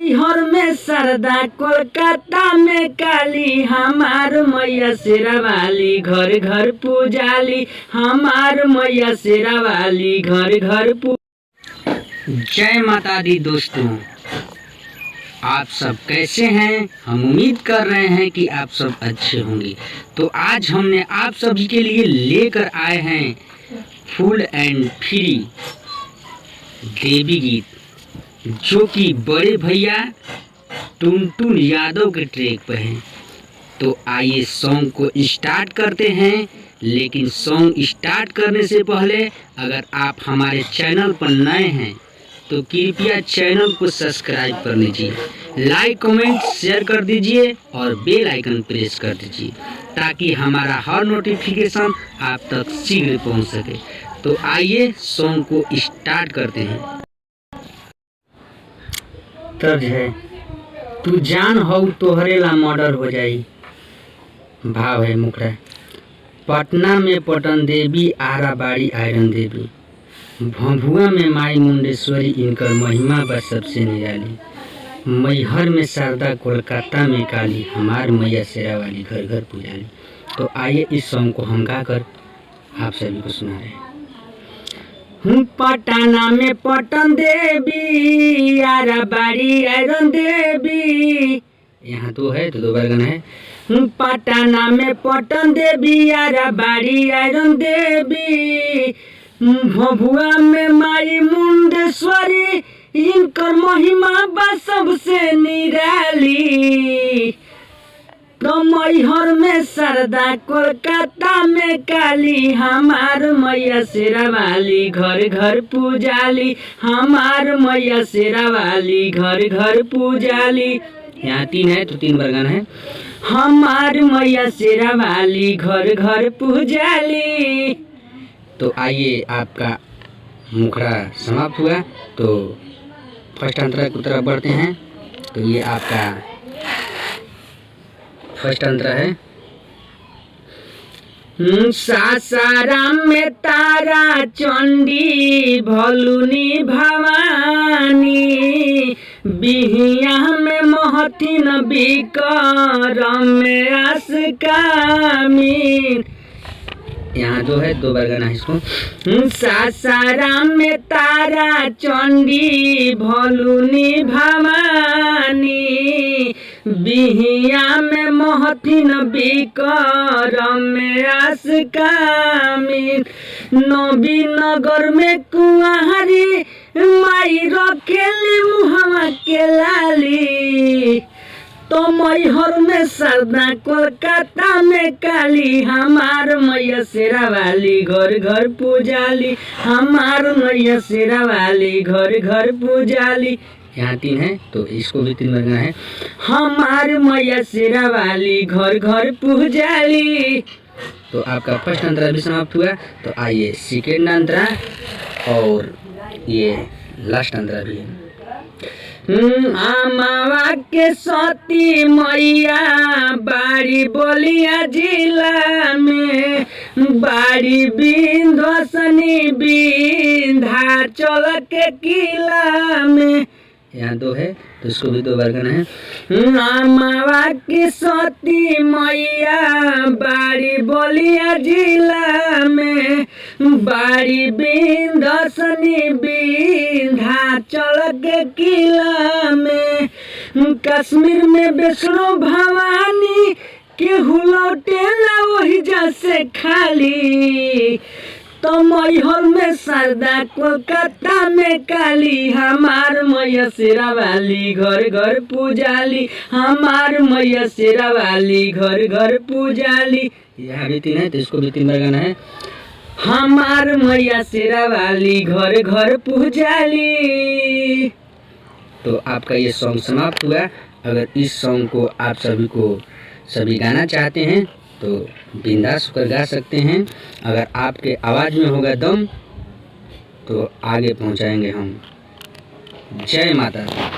हर में सरदा कोलकाता में काली, हमार मैया शेरा वाली घर घर पूजाली, हमार मैया शेरा वाली घर घर जय माता दी। दोस्तों, आप सब कैसे हैं? हम उम्मीद कर रहे हैं कि आप सब अच्छे होंगे। तो आज हमने आप सभी के लिए लेकर आए हैं फुल एंड फ्री देवी गीत, जो कि बड़े भैया टुनटुन यादव के ट्रैक पर हैं। तो आइए सॉन्ग को स्टार्ट करते हैं। लेकिन सॉन्ग स्टार्ट करने से पहले अगर आप हमारे चैनल पर नए हैं तो कृपया चैनल को सब्सक्राइब कर लीजिए, लाइक कमेंट शेयर कर दीजिए और बेल आइकन प्रेस कर दीजिए, ताकि हमारा हर नोटिफिकेशन आप तक शीघ्र पहुंच सके। तो आइए सॉन्ग को स्टार्ट करते हैं। तर्ज है, तू जान हो तोहरे ला मर्डर हो जाई। भाव है मुखड़ा, पटना में पटन देवी, आरा बाड़ी आयरन देवी, भभुआ में माई मुंडेश्वरी, इनकर महिमा बा सबसे निराली। मैहर में शारदा, कोलकाता में काली, हमार मैया शेरा वाली घर घर पूजाली। तो आइए इस सॉन्ग को हम गाकर आप सभी को सुना रहे हैं। पटना में पटन देवी, आरा बाड़ी आयरन देवी, यहाँ तो है तो दो बार गाना है। पटना में पटन देवी, आरा बाड़ी आयरन देवी, भभुआ में माई मुंडेश्वरी, इनकर महिमा बा सबसे निराली। मैहर में शारदा, कोलकाता में काली, हमार मैया शेरा वाली घर घर पूजाली, हमार मैया शेरा वाली घर घर पूजाली। यहाँ तीन है तो तीन बार गाना है। हमार मैया शेरा वाली घर घर पूजाली। तो आइए, आपका मुखड़ा समाप्त हुआ। तो फर्स्ट अंतरा की तरफ बढ़ते हैं। तो ये आपका फर्स्ट अंतरा है। सासाराम में तारा चंडी, भलुनी भवानी, बिहिया में महथिन, बिक्रम में आसकामी। यहाँ जो है दो बार गाना है इसको। सासाराम में तारा चंडी, भलुनी भवानी, बिहिया में महथिन, बिक्रम में आसकामी। नबी नगर में कुंवारी, माई रखेली मुहवा के लाली। तो मैहर में शारदा, कोलकाता में काली, हमार मैया शेरा वाली घर घर पूजाली, हमार मैया शेरा वाली घर घर पूजाली। यहाँ तीन है तो इसको भी तीन बार गाना है। हमार मैया शेरा वाली घर घर पूजाली। तो आपका फर्स्ट अंतरा भी समाप्त हुआ। तो आइए सेकेंड अंतरा और ये लास्ट अंतरा भी है। आमावा के सती मैया, बाड़ी बलिया जिला में, बाड़ी विंध्यवासिनी, विंध्याचल के किला में। यहाँ दो है तो इसको भी दो बार गाना है। आमावा की सती मैया, बाड़ी बलिया जिला में, बाड़ी विंध्यवासिनी, विंध्याचल के किला में। कश्मीर में वैष्णो भवानी, केहू लौटे ना वही जैसे खाली। तो मैहर में शारदा, कोलकाता में काली, हमार मैया शेरा वाली घर घर पूजाली, हमार मैया शेरा वाली घर घर पूजाली। यहाँ भी तीन है तो इसको भी तीन बार गाना है। हमार मैया शेरा वाली घर घर पूजाली। तो आपका ये सॉन्ग समाप्त हुआ। अगर इस सॉन्ग को आप सभी गाना चाहते हैं तो बिंदास होकर गा सकते हैं। अगर आपके आवाज़ में होगा दम तो आगे पहुंचाएंगे हम। जय माता दी।